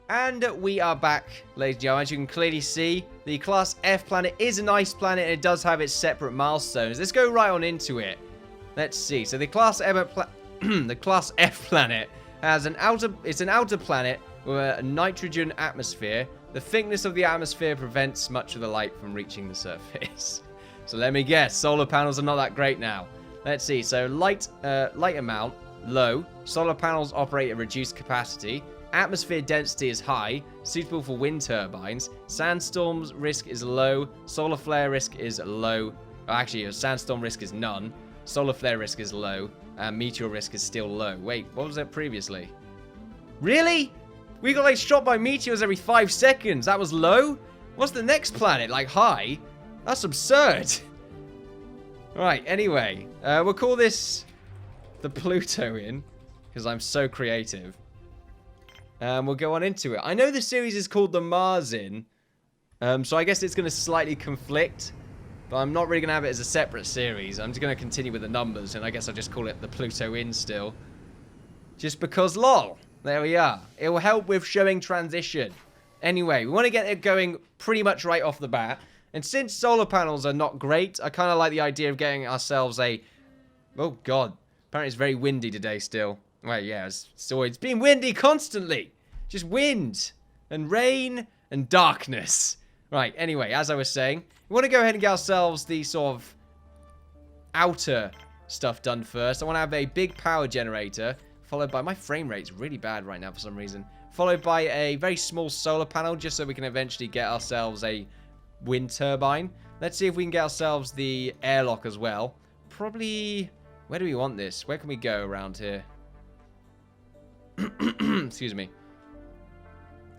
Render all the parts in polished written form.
And we are back, ladies and gentlemen. As you can clearly see, the Class F planet is a nice planet, and it does have its separate milestones. Let's go right on into it. Let's see. So the Class F planet has an outer planet with a nitrogen atmosphere. The thickness of the atmosphere prevents much of the light from reaching the surface. So let me guess, solar panels are not that great now. Let's see. So light amount, low. Solar panels operate at reduced capacity. Atmosphere density is high, suitable for wind turbines. Sandstorms risk is low. Solar flare risk is low. Oh, actually, a sandstorm risk is none. Solar flare risk is low. And meteor risk is still low. Wait, what was it previously? Really? We got like shot by meteors every 5 seconds. That was low? What's the next planet? Like high? That's absurd. Right, anyway. We'll call this the Pluto Inn, because I'm so creative. We'll go on into it. I know the series is called the Mars Inn, so I guess it's going to slightly conflict, but I'm not really going to have it as a separate series. I'm just going to continue with the numbers, and I guess I'll just call it the Pluto Inn still. Just because, lol. There we are. It will help with showing transition. Anyway, we want to get it going pretty much right off the bat, and since solar panels are not great, I kind of like the idea of getting ourselves a... Oh, God. Apparently it's very windy today still. Well, yeah, it's been windy constantly. Just wind and rain and darkness. Right, anyway, as I was saying, we want to go ahead and get ourselves the sort of outer stuff done first. I want to have a big power generator, followed by... My frame rate's really bad right now for some reason. Followed by a very small solar panel, just so we can eventually get ourselves a wind turbine. Let's see if we can get ourselves the airlock as well. Probably... Where do we want this? Where can we go around here? Excuse me.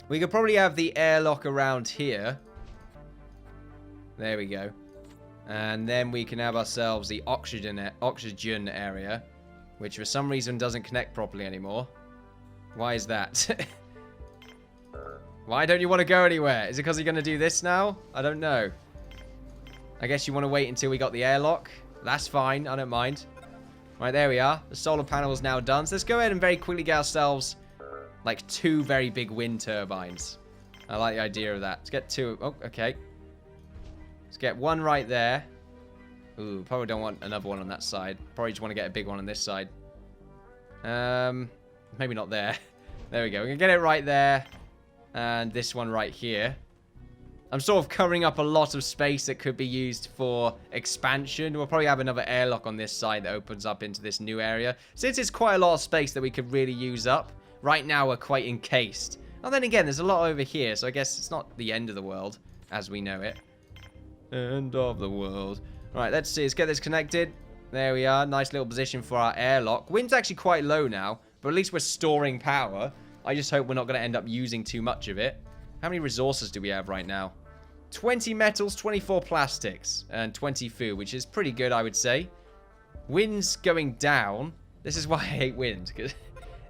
We could probably have the airlock around here. There we go. And then we can have ourselves the oxygen area, which for some reason doesn't connect properly anymore. Why is that? Why don't you want to go anywhere? Is it because you're going to do this now? I don't know. I guess you want to wait until we got the airlock. That's fine. I don't mind. Right, there we are. The solar panel is now done. So let's go ahead and very quickly get ourselves, like, 2 very big wind turbines. I like the idea of that. Let's get 2. Oh, okay. Let's get 1 right there. Ooh, probably don't want another one on that side. Probably just want to get a big one on this side. Maybe not there. There we go. We can get it right there. And this one right here. I'm sort of covering up a lot of space that could be used for expansion. We'll probably have another airlock on this side that opens up into this new area. Since it's quite a lot of space that we could really use up, right now we're quite encased. And then again, there's a lot over here, so I guess it's not the end of the world as we know it. End of the world. Right, let's see. Let's get this connected. There we are. Nice little position for our airlock. Wind's actually quite low now, but at least we're storing power. I just hope we're not going to end up using too much of it. How many resources do we have right now? 20 metals, 24 plastics, and 20 food, which is pretty good, I would say. Wind's going down. This is why I hate wind, because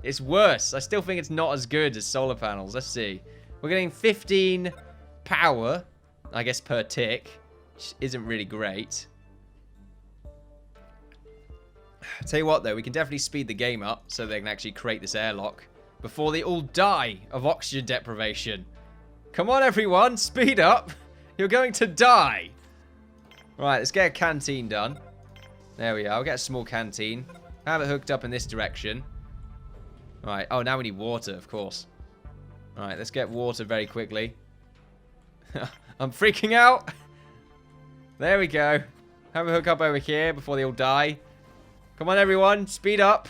it's worse. I still think it's not as good as solar panels. Let's see. We're getting 15 power, I guess, per tick, which isn't really great. I'll tell you what, though, we can definitely speed the game up so they can actually create this airlock before they all die of oxygen deprivation. Come on, everyone. Speed up. You're going to die. Right, let's get a canteen done. There we are. We'll get a small canteen. Have it hooked up in this direction. Right. Oh, now we need water, of course. Right, let's get water very quickly. I'm freaking out. There we go. Have a hook up over here before they all die. Come on, everyone. Speed up.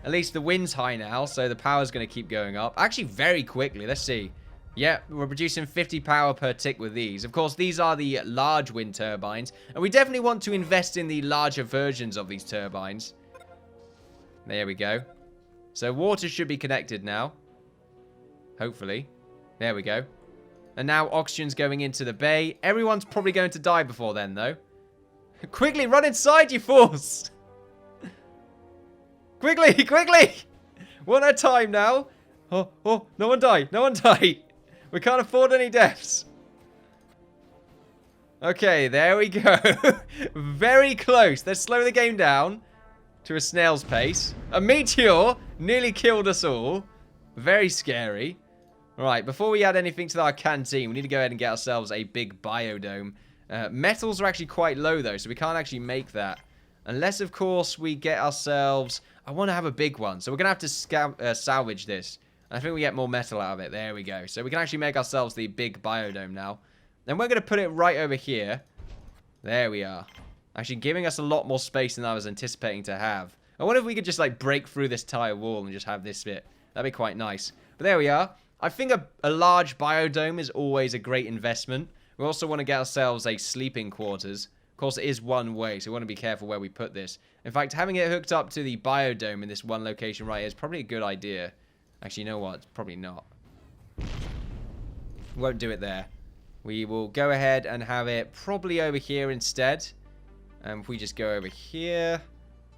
At least the wind's high now, so the power's going to keep going up. Actually, very quickly. Let's see. Yeah, we're producing 50 power per tick with these. Of course, these are the large wind turbines, and we definitely want to invest in the larger versions of these turbines. There we go. So water should be connected now. Hopefully. There we go. And now oxygen's going into the bay. Everyone's probably going to die before then, though. Quickly, run inside, you fools! Quickly, quickly! One at a time now. Oh, no one die. No one die. We can't afford any deaths. Okay, there we go. Very close. Let's slow the game down to a snail's pace. A meteor nearly killed us all. Very scary. Alright, before we add anything to our canteen, we need to go ahead and get ourselves a big biodome. Metals are actually quite low, though, so we can't actually make that. Unless, of course, we get ourselves... I want to have a big one, so we're going to have to salvage this. I think we get more metal out of it. There we go. So we can actually make ourselves the big biodome now. Then we're going to put it right over here. There we are. Actually giving us a lot more space than I was anticipating to have. I wonder if we could just, like, break through this tile wall and just have this bit. That'd be quite nice. But there we are. I think a large biodome is always a great investment. We also want to get ourselves a sleeping quarters. Of course, it is one way, so we want to be careful where we put this. In fact, having it hooked up to the biodome in this one location right here is probably a good idea. Actually, you know what? It's probably not. Won't do it there. We will go ahead and have it probably over here instead. If we just go over here.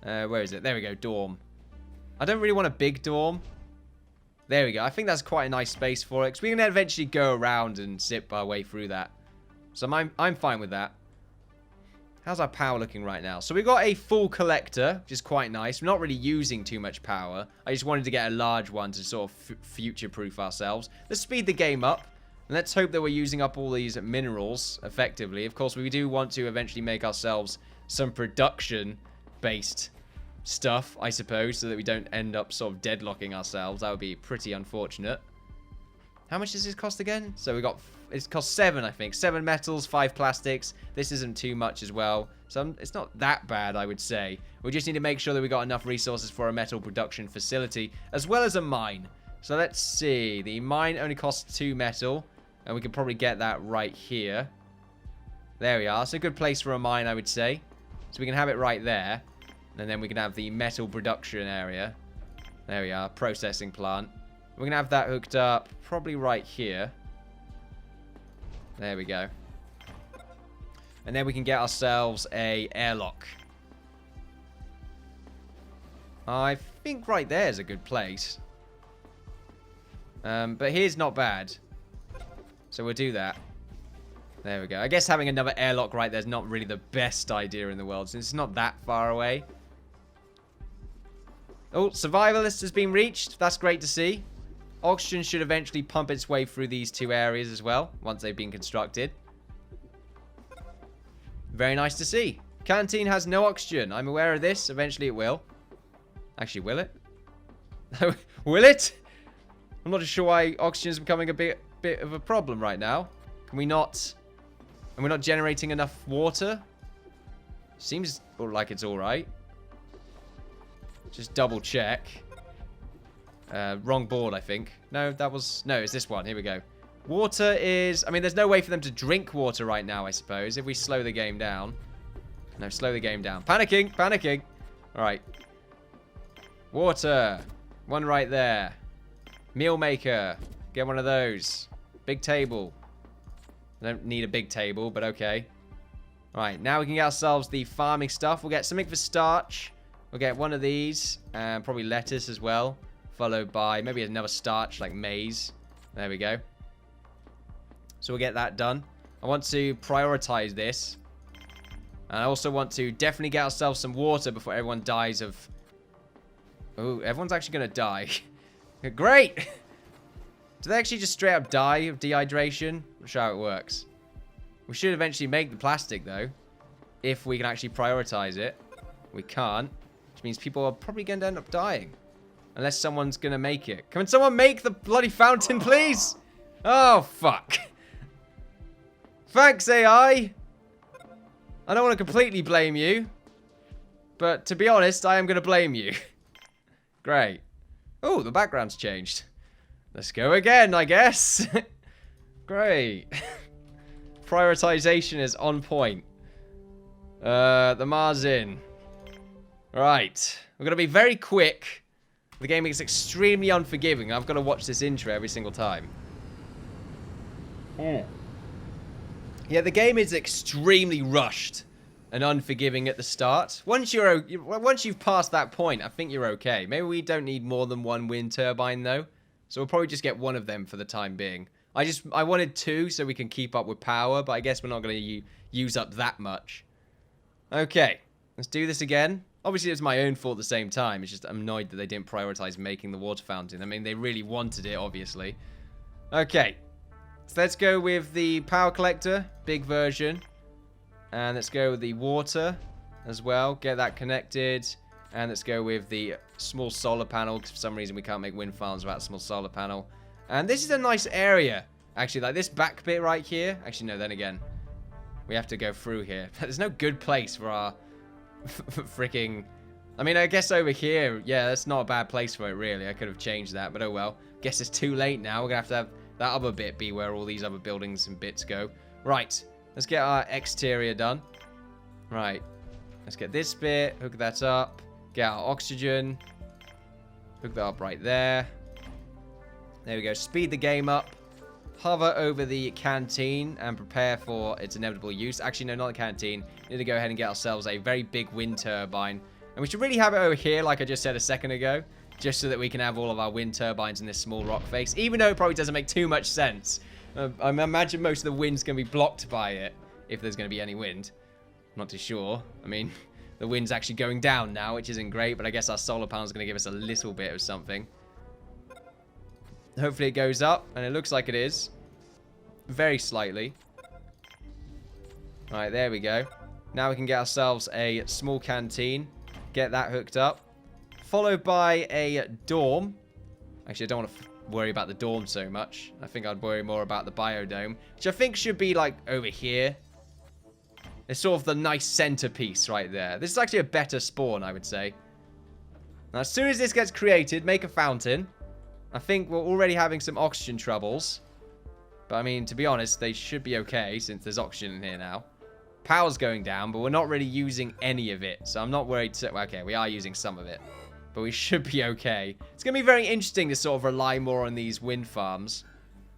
Where is it? There we go. Dorm. I don't really want a big dorm. There we go. I think that's quite a nice space for it. Because we can eventually go around and zip our way through that. So I'm fine with that. How's our power looking right now? So we've got a full collector, which is quite nice. We're not really using too much power. I just wanted to get a large one to sort of future-proof ourselves. Let's speed the game up. And let's hope that we're using up all these minerals effectively. Of course, we do want to eventually make ourselves some production-based stuff, I suppose, so that we don't end up sort of deadlocking ourselves. That would be pretty unfortunate. How much does this cost again? So we got... It costs 7, I think. 7 metals, 5 plastics. This isn't too much as well. So it's not that bad, I would say. We just need to make sure that we got enough resources for a metal production facility, as well as a mine. So let's see. The mine only costs 2 metal, and we can probably get that right here. There we are. It's a good place for a mine, I would say. So we can have it right there. And then we can have the metal production area. There we are. Processing plant. We're going to have that hooked up probably right here. There we go. And then we can get ourselves a airlock. I think right there is a good place. But here's not bad. So we'll do that. There we go. I guess having another airlock right there is not really the best idea in the world, since it's not that far away. Oh, survivalist has been reached. That's great to see. Oxygen should eventually pump its way through these 2 areas as well, once they've been constructed. Very nice to see. Canteen has no oxygen. I'm aware of this. Eventually it will. Actually, will it? Will it? I'm not sure why oxygen is becoming a bit of a problem right now. Can we not... And we're not generating enough water? Seems like it's alright. Just double check. Wrong board, I think. No, that was... No, it's this one. Here we go. Water is... I mean, there's no way for them to drink water right now, I suppose, if we slow the game down. No, slow the game down. Panicking! Panicking! Alright. Water. One right there. Meal maker. Get one of those. Big table. I don't need a big table, but okay. Alright, now we can get ourselves the farming stuff. We'll get something for starch. We'll get one of these. And probably lettuce as well. Followed by maybe another starch like maize. There we go. So we'll get that done. I want to prioritize this. And I also want to definitely get ourselves some water before everyone dies of... Oh, everyone's actually going to die. Great! Do they actually just straight up die of dehydration? Not sure how it works. We should eventually make the plastic, though. If we can actually prioritize it. We can't. Which means people are probably going to end up dying. Unless someone's going to make it. Can someone make the bloody fountain, please? Oh, fuck. Thanks, AI. I don't want to completely blame you. But to be honest, I am going to blame you. Great. Oh, the background's changed. Let's go again, I guess. Great. Prioritization is on point. The Mars Inn. Right. We're going to be very quick. The game is extremely unforgiving. I've got to watch this intro every single time. Yeah, the game is extremely rushed and unforgiving at the start. Once you've passed that point, I think you're okay. Maybe we don't need more than 1 wind turbine, though. So we'll probably just get 1 of them for the time being. I wanted 2 so we can keep up with power, but I guess we're not going to use up that much. Okay, let's do this again. Obviously, it's my own fault at the same time. It's just I'm annoyed that they didn't prioritize making the water fountain. I mean, they really wanted it, obviously. Okay. So let's go with the power collector, big version. And let's go with the water as well. Get that connected. And let's go with the small solar panel. Because for some reason we can't make wind farms without a small solar panel. And this is a nice area. Actually, like this back bit right here. Actually, no, then again. We have to go through here. There's no good place for our freaking... I mean, I guess over here, yeah, that's not a bad place for it, really. I could have changed that, but oh well. Guess it's too late now. We're going to have that other bit be where all these other buildings and bits go. Right. Let's get our exterior done. Right. Let's get this bit. Hook that up. Get our oxygen. Hook that up right there. There we go. Speed the game up. Hover over the canteen and prepare for its inevitable use. Actually, no, not the canteen. We need to go ahead and get ourselves a very big wind turbine. And we should really have it over here, like I just said a second ago. Just so that we can have all of our wind turbines in this small rock face. Even though it probably doesn't make too much sense. I imagine most of the wind's going to be blocked by it. If there's going to be any wind. I'm not too sure. I mean, the wind's actually going down now, which isn't great. But I guess our solar panel's going to give us a little bit of something. Hopefully it goes up. And it looks like it is. Very slightly. Alright, there we go. Now we can get ourselves a small canteen. Get that hooked up. Followed by a dorm. Actually, I don't want to worry about the dorm so much. I think I'd worry more about the biodome. Which I think should be like over here. It's sort of the nice centerpiece right there. This is actually a better spawn, I would say. Now, as soon as this gets created, make a fountain. I think we're already having some oxygen troubles. But, I mean, to be honest, they should be okay since there's oxygen in here now. Power's going down, but we're not really using any of it. So I'm not worried. Okay, we are using some of it. But we should be okay. It's going to be very interesting to sort of rely more on these wind farms.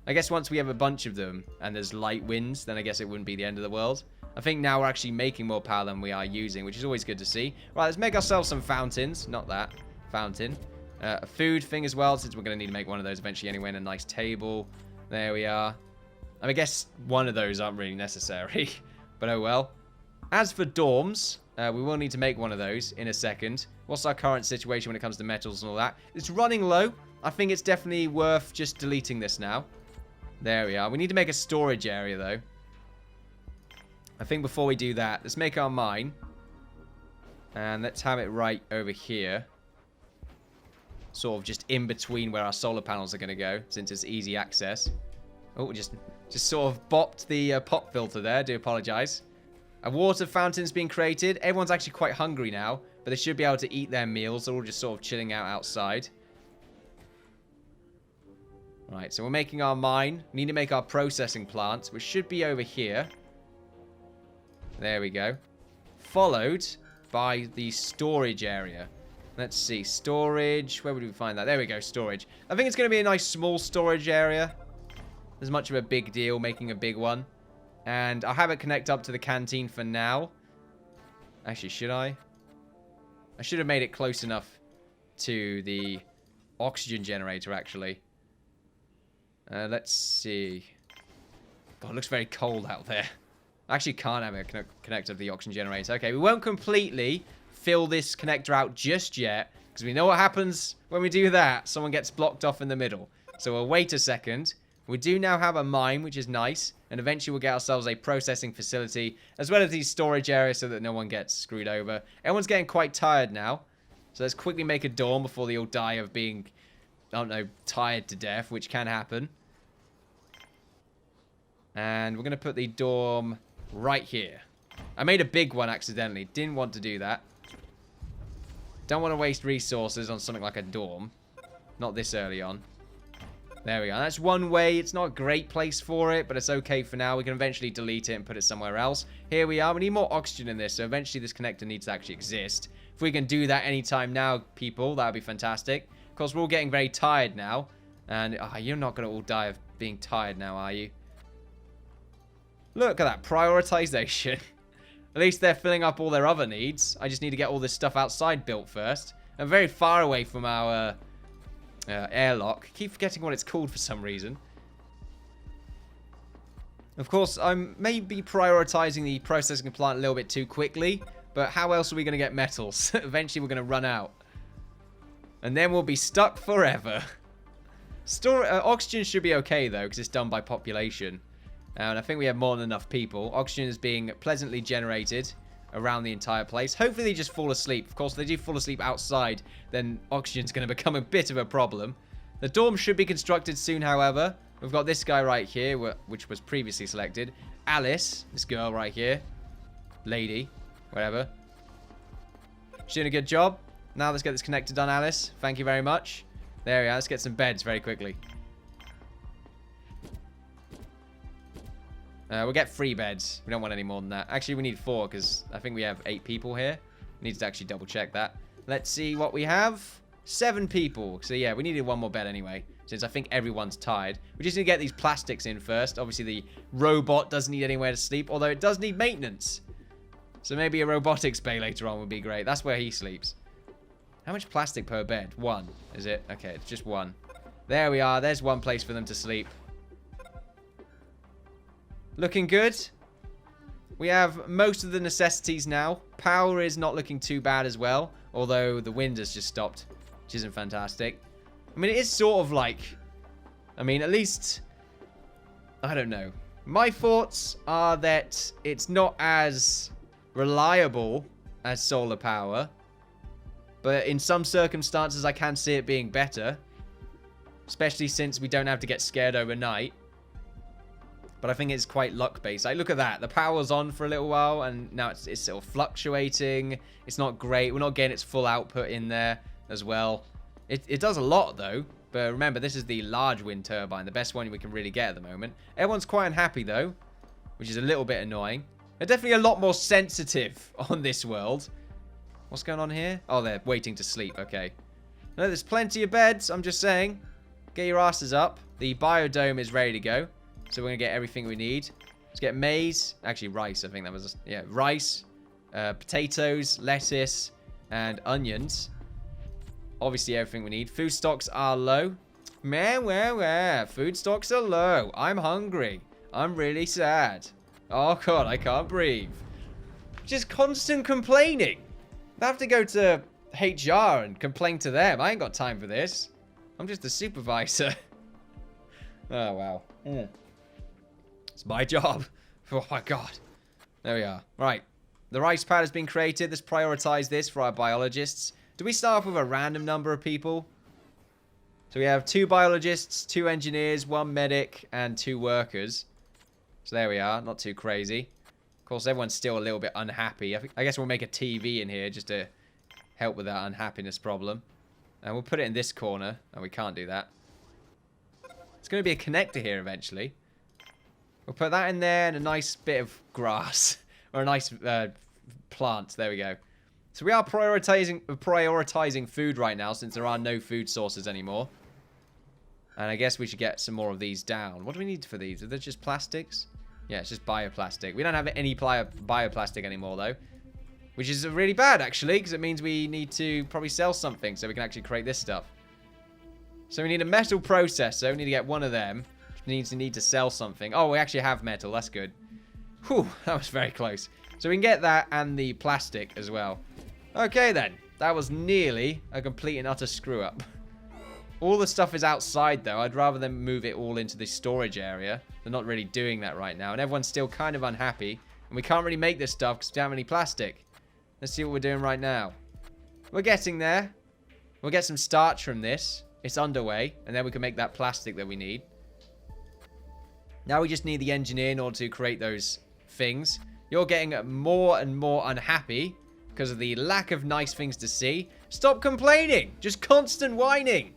I guess once we have a bunch of them and there's light winds, then I guess it wouldn't be the end of the world. I think now we're actually making more power than we are using, which is always good to see. Right, let's make ourselves some fountains. Not that. Fountain. A food thing as well, since we're going to need to make one of those eventually anyway, and a nice table. There we are. I guess one of those aren't really necessary. But oh well. As for dorms, we will need to make one of those in a second. What's our current situation when it comes to metals and all that? It's running low. I think it's definitely worth just deleting this now. There we are. We need to make a storage area, though. I think before we do that, let's make our mine. And let's have it right over here. Sort of just in between where our solar panels are going to go, since it's easy access. Oh, just sort of bopped the pop filter there. Do apologize. A water fountain's been created. Everyone's actually quite hungry now, but they should be able to eat their meals. They're all just sort of chilling out outside. Right, so we're making our mine. We need to make our processing plant, which should be over here. There we go. Followed by the storage area. Let's see. Storage. Where would we find that? There we go. Storage. I think it's going to be a nice small storage area. There's much of a big deal making a big one. And I'll have it connect up to the canteen for now. Actually, should I? I should have made it close enough to the oxygen generator, actually. Let's see. God, it looks very cold out there. I actually can't have it connect up to the oxygen generator. Okay, we won't completely fill this connector out just yet, because we know what happens when we do that. Someone gets blocked off in the middle. So we'll wait a second. We do now have a mine, which is nice. And eventually we'll get ourselves a processing facility, as well as these storage areas so that no one gets screwed over. Everyone's getting quite tired now. So let's quickly make a dorm before they all die of being, I don't know, tired to death, which can happen. And we're going to put the dorm right here. I made a big one accidentally. Didn't want to do that. Don't want to waste resources on something like a dorm. Not this early on. There we go. That's one way. It's not a great place for it, but it's okay for now. We can eventually delete it and put it somewhere else. Here we are. We need more oxygen in this, so eventually this connector needs to actually exist. If we can do that anytime now, people, that would be fantastic. Of course, we're all getting very tired now. And you're not going to all die of being tired now, are you? Look at that. Prioritization. At least they're filling up all their other needs. I just need to get all this stuff outside built first. I'm very far away from our airlock. Keep forgetting what it's called for some reason. Of course, I'm maybe prioritizing the processing plant a little bit too quickly. But how else are we going to get metals? Eventually, we're going to run out. And then we'll be stuck forever. Oxygen should be okay, though, because it's done by population. And I think we have more than enough people. Oxygen is being pleasantly generated around the entire place. Hopefully they just fall asleep. Of course, if they do fall asleep outside, then oxygen's going to become a bit of a problem. The dorm should be constructed soon, however. We've got this guy right here, which was previously selected. Alice, this girl right here. Lady, whatever. She's doing a good job. Now let's get this connector done, Alice. Thank you very much. There we are. Let's get some beds very quickly. We'll get 3 beds. We don't want any more than that. Actually, we need 4 because I think we have 8 people here. Need to actually double check that. Let's see what we have. 7 people. So yeah, we needed 1 more bed anyway, since I think everyone's tired. We just need to get these plastics in first. Obviously, the robot doesn't need anywhere to sleep, although it does need maintenance. So maybe a robotics bay later on would be great. That's where he sleeps. How much plastic per bed? 1, is it? Okay, it's just 1. There we are. There's 1 place for them to sleep. Looking good. We have most of the necessities now. Power is not looking too bad as well, although the wind has just stopped, which isn't fantastic. I mean, it is sort of like... I mean, at least... I don't know. My thoughts are that it's not as reliable as solar power, but in some circumstances I can see it being better, especially since we don't have to get scared overnight. But I think it's quite luck-based. Like, look at that. The power's on for a little while, and now it's sort of fluctuating. It's not great. We're not getting its full output in there as well. It does a lot, though. But remember, this is the large wind turbine, the best one we can really get at the moment. Everyone's quite unhappy, though, which is a little bit annoying. They're definitely a lot more sensitive on this world. What's going on here? Oh, they're waiting to sleep. Okay. No, there's plenty of beds. I'm just saying. Get your asses up. The biodome is ready to go. So we're going to get everything we need. Let's get maize. Actually, rice. I think that was... Yeah, rice. Potatoes. Lettuce. And onions. Obviously, everything we need. Food stocks are low. Where? Food stocks are low. I'm hungry. I'm really sad. Oh, God. I can't breathe. Just constant complaining. I have to go to HR and complain to them. I ain't got time for this. I'm just a supervisor. Oh, wow. It's my job. Oh, my God. There we are. Right. The rice pad has been created. Let's prioritize this for our biologists. Do we start off with a random number of people? So we have 2 biologists, 2 engineers, 1 medic, and 2 workers. So there we are. Not too crazy. Of course, everyone's still a little bit unhappy. I guess we'll make a TV in here just to help with that unhappiness problem. And we'll put it in this corner. Oh, we can't do that. It's going to be a connector here eventually. We'll put that in there and a nice bit of grass. Or a nice plant. There we go. So we are prioritizing food right now since there are no food sources anymore. And I guess we should get some more of these down. What do we need for these? Are they just plastics? Yeah, it's just bioplastic. We don't have any bioplastic anymore, though. Which is really bad, actually, because it means we need to probably sell something so we can actually create this stuff. So we need a metal processor. We need to get 1 of them. Which need to sell something. Oh, we actually have metal. That's good. Whew, that was very close. So we can get that and the plastic as well. Okay, then. That was nearly a complete and utter screw-up. All the stuff is outside, though. I'd rather them move it all into the storage area. They're not really doing that right now. And everyone's still kind of unhappy. And we can't really make this stuff because we don't have any plastic. Let's see what we're doing right now. We're getting there. We'll get some starch from this. It's underway. And then we can make that plastic that we need. Now we just need the engineer in order to create those things. You're getting more and more unhappy because of the lack of nice things to see. Stop complaining. Just constant whining.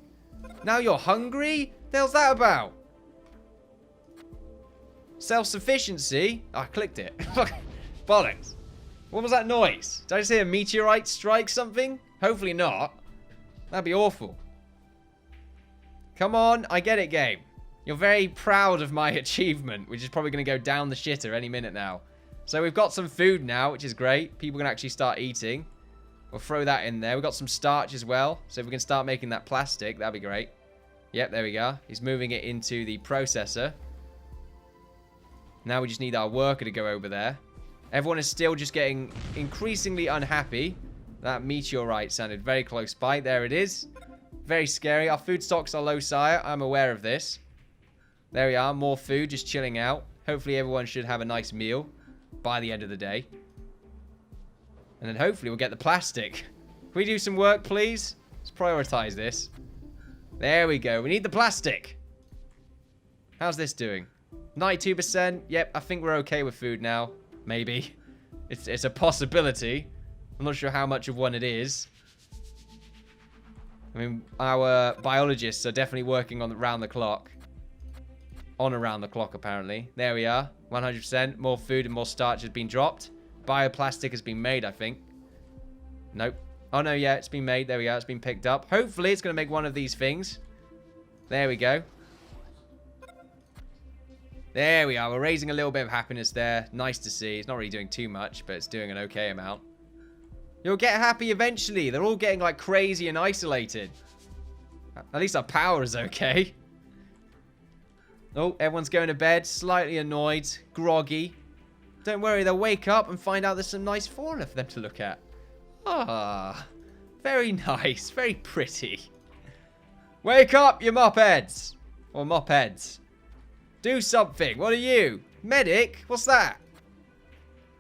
Now you're hungry? The hell's that about? Self-sufficiency? I clicked it. Bollocks. What was that noise? Did I just hear a meteorite strike something? Hopefully not. That'd be awful. Come on, I get it, game. You're very proud of my achievement, which is probably going to go down the shitter any minute now. So we've got some food now, which is great. People can actually start eating. We'll throw that in there. We've got some starch as well. So if we can start making that plastic, that'd be great. Yep, there we go. He's moving it into the processor. Now we just need our worker to go over there. Everyone is still just getting increasingly unhappy. That meteorite sounded very close by. There it is. Very scary. Our food stocks are low, sire. I'm aware of this. There we are. More food just chilling out. Hopefully everyone should have a nice meal by the end of the day. And then hopefully we'll get the plastic. Can we do some work, please? Let's prioritize this. There we go. We need the plastic. How's this doing? 92%. Yep, I think we're okay with food now. Maybe. It's a possibility. I'm not sure how much of one it is. I mean, our biologists are definitely working on around the clock. On around the clock, apparently. There we are. 100%. More food and more starch has been dropped. Bioplastic has been made, I think. Nope. Oh, no, yeah, it's been made. There we go. It's been picked up. Hopefully, it's going to make one of these things. There we go. There we are. We're raising a little bit of happiness there. Nice to see. It's not really doing too much, but it's doing an okay amount. You'll get happy eventually. They're all getting, like, crazy and isolated. At least our power is okay. Oh, everyone's going to bed. Slightly annoyed. Groggy. Don't worry, they'll wake up and find out there's some nice fauna for them to look at. Ah, very nice. Very pretty. Wake up, you mopheads. Or mopheads. Do something. What are you? Medic? What's that?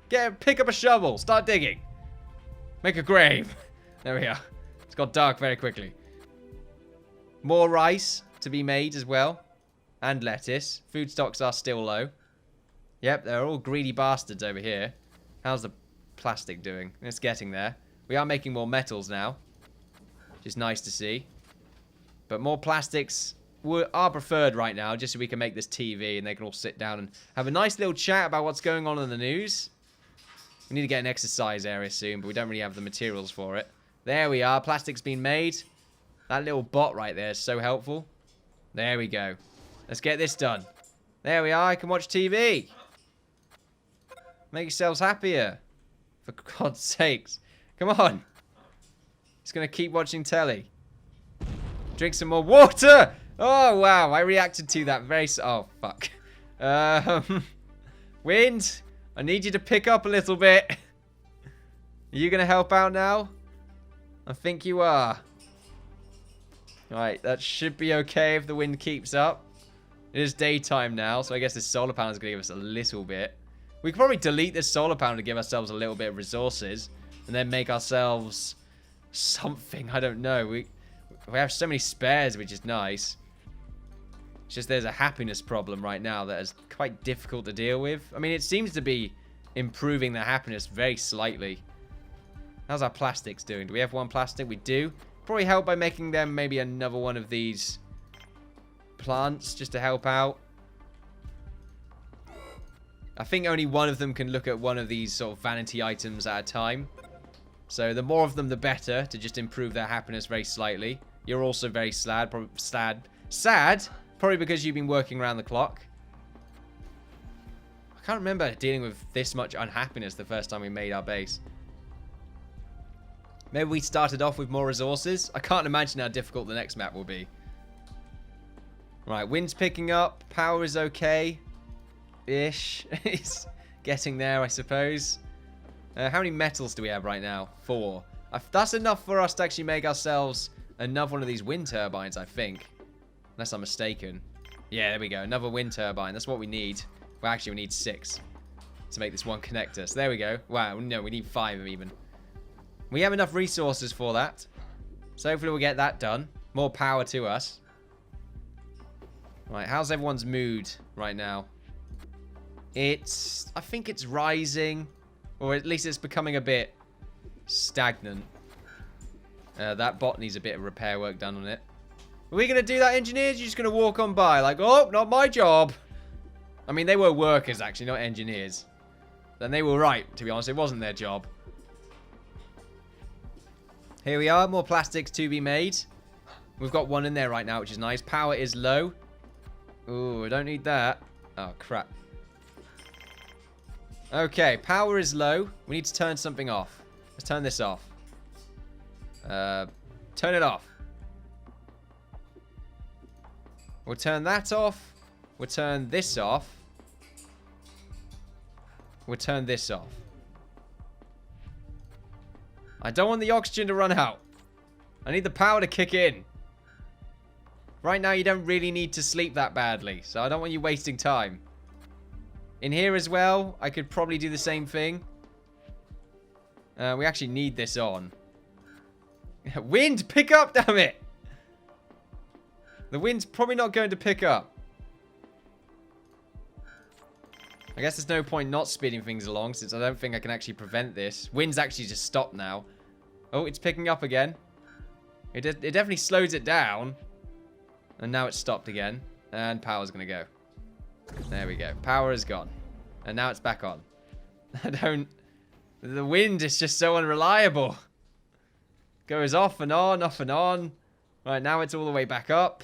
Pick up a shovel. Start digging. Make a grave. There we are. It's got dark very quickly. More rice to be made as well. And lettuce. Food stocks are still low. Yep, they're all greedy bastards over here. How's the plastic doing? It's getting there. We are making more metals now. Which is nice to see. But more plastics are preferred right now, just so we can make this TV and they can all sit down and have a nice little chat about what's going on in the news. We need to get an exercise area soon, but we don't really have the materials for it. There we are. Plastic's been made. That little bot right there is so helpful. There we go. Let's get this done. There we are. I can watch TV. Make yourselves happier. For God's sakes. Come on. Just going to keep watching telly. Drink some more water. Oh, wow. I reacted to that very... Oh, fuck. Wind, I need you to pick up a little bit. Are you going to help out now? I think you are. Alright, that should be okay if the wind keeps up. It is daytime now, so I guess this solar panel is going to give us a little bit. We could probably delete this solar panel to give ourselves a little bit of resources. And then make ourselves something. I don't know. We have so many spares, which is nice. It's just there's a happiness problem right now that is quite difficult to deal with. I mean, it seems to be improving the happiness very slightly. How's our plastics doing? Do we have one plastic? We do. Probably help by making them maybe another one of these plants just to help out. I think only one of them can look at one of these sort of vanity items at a time. So the more of them, the better, to just improve their happiness very slightly. You're also very sad, probably because you've been working around the clock. I can't remember dealing with this much unhappiness the first time we made our base. Maybe we started off with more resources. I can't imagine how difficult the next map will be. Right, wind's picking up. Power is okay. Ish. It's getting there, I suppose. How many metals do we have right now? 4. That's enough for us to actually make ourselves another one of these wind turbines, I think. Unless I'm mistaken. Yeah, there we go. Another wind turbine. That's what we need. Well, actually, we need 6 to make this one connector. So there we go. Wow, no, we need 5 even. We have enough resources for that. So hopefully we'll get that done. More power to us. Right, how's everyone's mood right now? I think it's rising. Or at least it's becoming a bit stagnant. That bot needs a bit of repair work done on it. Are we going to do that, engineers? You're just going to walk on by like, oh, not my job. I mean, they were workers, actually, not engineers. Then they were right, to be honest. It wasn't their job. Here we are. More plastics to be made. We've got one in there right now, which is nice. Power is low. Ooh, I don't need that. Oh, crap. Okay, power is low. We need to turn something off. Let's turn this off. Turn it off. We'll turn that off. We'll turn this off. We'll turn this off. I don't want the oxygen to run out. I need the power to kick in. Right now, you don't really need to sleep that badly, so I don't want you wasting time. In here as well, I could probably do the same thing. We actually need this on. Wind, pick up, damn it! The wind's probably not going to pick up. I guess there's no point not speeding things along, since I don't think I can actually prevent this. Wind's actually just stopped now. Oh, it's picking up again. It definitely slows it down. And now it's stopped again. And power's going to go. There we go. Power is gone. And now it's back on. The wind is just so unreliable. Goes off and on, off and on. Right, now it's all the way back up.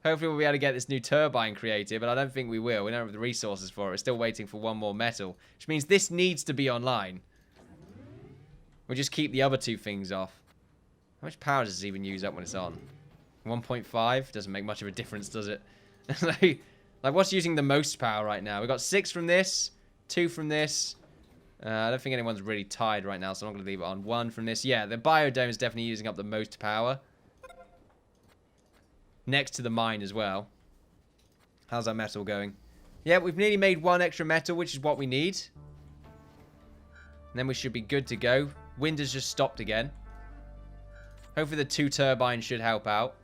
Hopefully we'll be able to get this new turbine created, but I don't think we will. We don't have the resources for it. We're still waiting for one more metal, which means this needs to be online. We'll just keep the other two things off. How much power does this even use up when it's on? 1.5? Doesn't make much of a difference, does it? like, what's using the most power right now? We've got 6 from this, 2 from this. I don't think anyone's really tired right now, so I'm not going to leave it on. 1 from this. Yeah, the biodome is definitely using up the most power. Next to the mine as well. How's our metal going? Yeah, we've nearly made 1 extra metal, which is what we need. And then we should be good to go. Wind has just stopped again. Hopefully the 2 turbines should help out.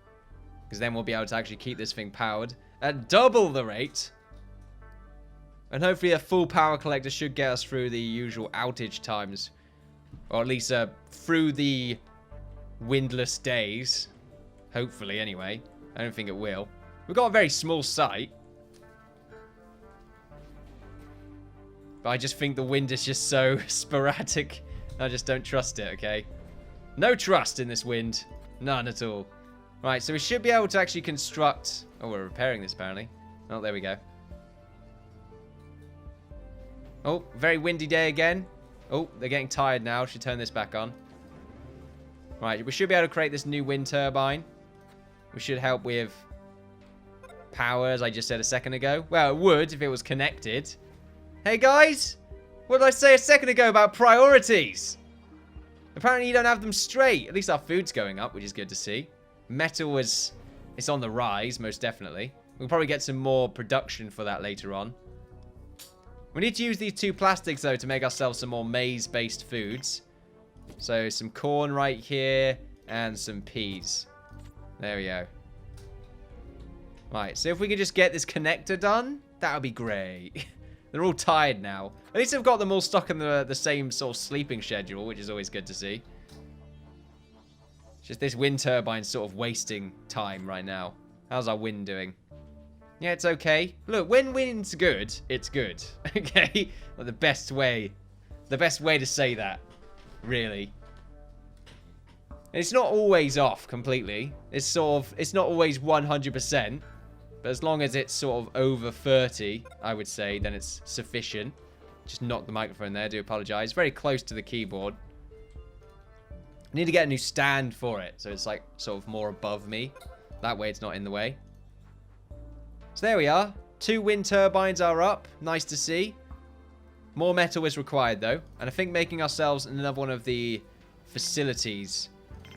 Because then we'll be able to actually keep this thing powered at double the rate. And hopefully a full power collector should get us through the usual outage times. Or at least through the windless days. Hopefully, anyway. I don't think it will. We've got a very small site. But I just think the wind is just so sporadic. I just don't trust it, okay? No trust in this wind. None at all. Right, so we should be able to actually construct... Oh, we're repairing this, apparently. Oh, there we go. Oh, very windy day again. Oh, they're getting tired now. Should turn this back on. Right, we should be able to create this new wind turbine. We should help with power, as I just said a second ago. Well, it would if it was connected. Hey, guys! What did I say a second ago about priorities? Apparently you don't have them straight. At least our food's going up, which is good to see. Metal is... It's on the rise, most definitely. We'll probably get some more production for that later on. We need to use these 2 plastics, though, to make ourselves some more maize-based foods. So, some corn right here, and some peas. There we go. Right, so if we could just get this connector done, that would be great. They're all tired now. At least I've got them all stuck in the same sort of sleeping schedule, which is always good to see. It's just this wind turbine's sort of wasting time right now. How's our wind doing? Yeah, it's okay. Look, when wind's good, it's good. Okay? Well, the best way to say that, really. And it's not always off completely. It's not always 100%. But as long as it's sort of over 30, I would say, then it's sufficient. Just knocked the microphone there, I do apologize. Very close to the keyboard. I need to get a new stand for it, so it's like sort of more above me. That way it's not in the way. So there we are. 2 wind turbines are up. Nice to see. More metal is required, though. And I think making ourselves another one of the facilities,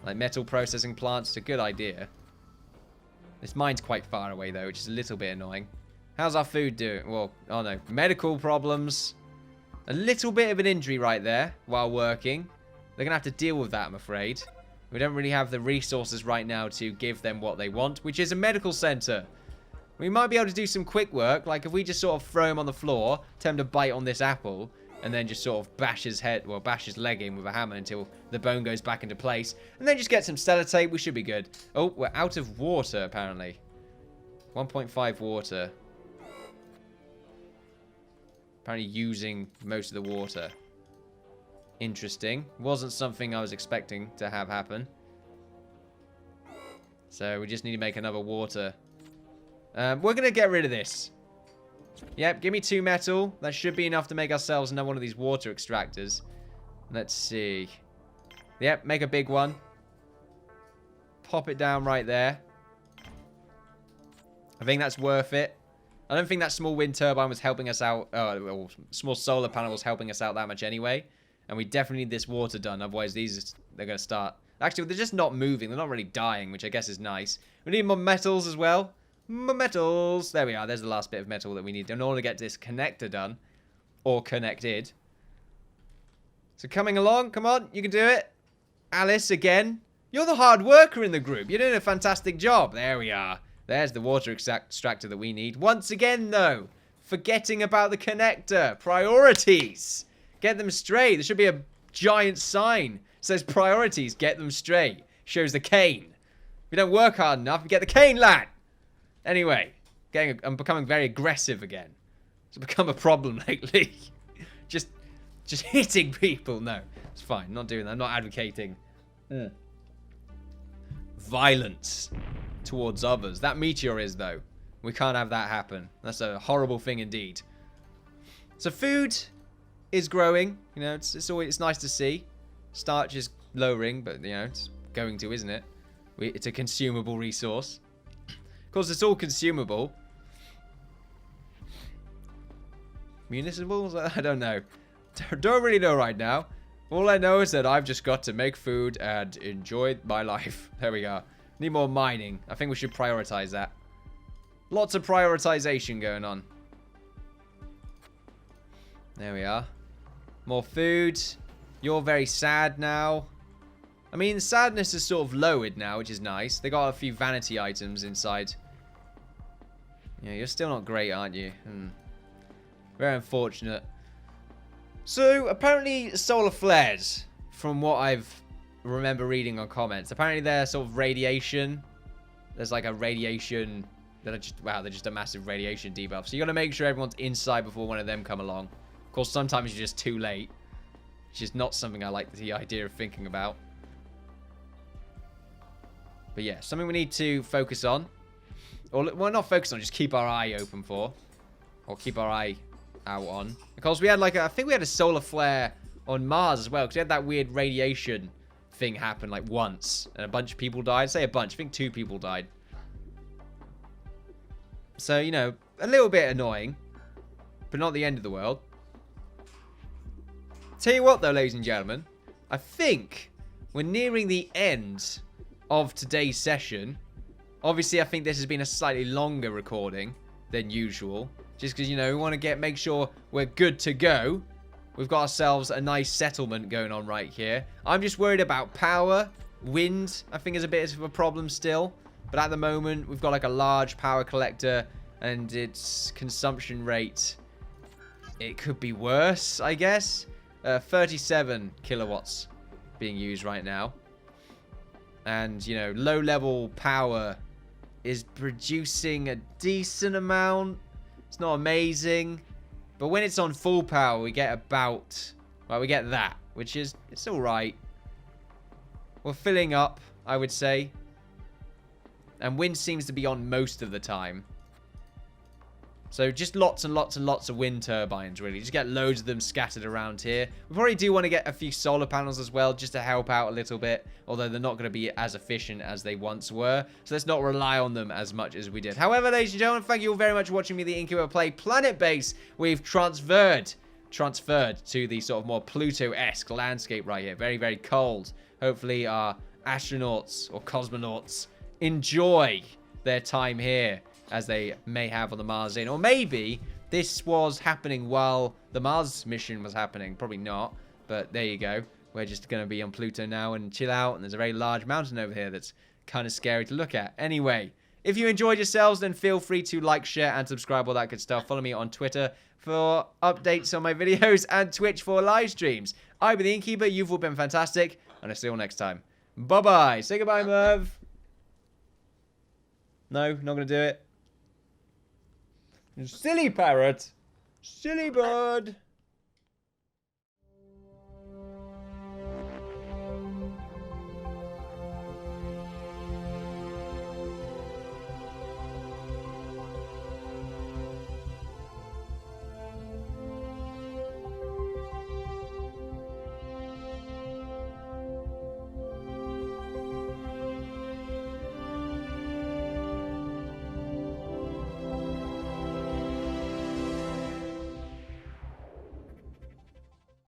like metal processing plants, is a good idea. This mine's quite far away, though, which is a little bit annoying. How's our food doing? Well, oh no. Medical problems. A little bit of an injury right there while working. They're going to have to deal with that, I'm afraid. We don't really have the resources right now to give them what they want, which is a medical center. We might be able to do some quick work, like if we just sort of throw him on the floor, tell him to bite on this apple, and then just sort of bash his head, well, bash his leg in with a hammer until the bone goes back into place, and then just get some sellotape, we should be good. Oh, we're out of water, apparently. 1.5 water. Apparently using most of the water. Interesting. Wasn't something I was expecting to have happen. So we just need to make another water. We're going to get rid of this. Yep, give me 2 metal. That should be enough to make ourselves another one of these water extractors. Let's see. Yep, make a big one. Pop it down right there. I think that's worth it. I don't think that small wind turbine was helping us out. Well, small solar panel was helping us out that much anyway. And we definitely need this water done. Otherwise, they're going to start Actually, they're just not moving. They're not really dying, which I guess is nice. We need more metals as well. More metals. There we are. There's the last bit of metal that we need in order to get this connector done. Or connected. So coming along. Come on. You can do it. Alice, again. You're the hard worker in the group. You're doing a fantastic job. There we are. There's the water extractor that we need. Once again, though, forgetting about the connector. Priorities. Get them straight. There should be a giant sign. It says priorities. Get them straight. Shows the cane. If you don't work hard enough, you get the cane, lad. Anyway, I'm becoming very aggressive again. It's become a problem lately. just hitting people. No, it's fine. Not doing that. I'm not advocating violence towards others. That meteor is, though. We can't have that happen. That's a horrible thing indeed. So food is growing. You know, it's nice to see. Starch is lowering, but you know, it's going to, isn't it? It's a consumable resource. Of course, it's all consumable. Municipals? I don't know. Don't really know right now. All I know is that I've just got to make food and enjoy my life. There we go. Need more mining. I think we should prioritize that. Lots of prioritization going on. There we are. More food. You're very sad now. I mean, sadness is sort of lowered now, which is nice. They got a few vanity items inside. Yeah, you're still not great, aren't you? Very unfortunate. So, apparently, solar flares, from what I've remember reading on comments, apparently they're sort of radiation. There's like a radiation... They're just a massive radiation debuff. So you got to make sure everyone's inside before one of them come along. Of course, sometimes you're just too late. Which is not something I like the idea of thinking about. But yeah, something we need to focus on. Or, well, not focus on, just keep our eye open for. Or keep our eye out on. Because we had like I think we had a solar flare on Mars as well. Because we had that weird radiation thing happen like once. And a bunch of people died. I'd say a bunch. I think 2 people died. So, you know, a little bit annoying. But not the end of the world. Tell you what though, ladies and gentlemen. I think we're nearing the end of today's session. Obviously, I think this has been a slightly longer recording than usual. Just because, you know, we want to make sure we're good to go. We've got ourselves a nice settlement going on right here. I'm just worried about power. Wind, I think, is a bit of a problem still. But at the moment, we've got like a large power collector. And its consumption rate, it could be worse, I guess. 37 kilowatts being used right now. And, you know, low-level power is producing a decent amount. It's not amazing. But when it's on full power, we get about... Well, we get that, which is... It's alright. We're filling up, I would say. And wind seems to be on most of the time. So just lots and lots and lots of wind turbines, really. Just get loads of them scattered around here. We probably do want to get a few solar panels as well, just to help out a little bit. Although they're not going to be as efficient as they once were. So let's not rely on them as much as we did. However, ladies and gentlemen, thank you all very much for watching me, the Innkeeper, play Planetbase. We've transferred to the sort of more Pluto-esque landscape right here. Very, very cold. Hopefully our astronauts or cosmonauts enjoy their time here, as they may have on the Mars Inn. Or maybe this was happening while the Mars mission was happening. Probably not, but there you go. We're just going to be on Pluto now and chill out. And there's a very large mountain over here that's kind of scary to look at. Anyway, if you enjoyed yourselves, then feel free to like, share, and subscribe, all that good stuff. Follow me on Twitter for updates on my videos and Twitch for live streams. I've been the Innkeeper. You've all been fantastic. And I'll see you all next time. Bye-bye. Say goodbye, Merv. No, not going to do it. Silly parrot. Silly bird.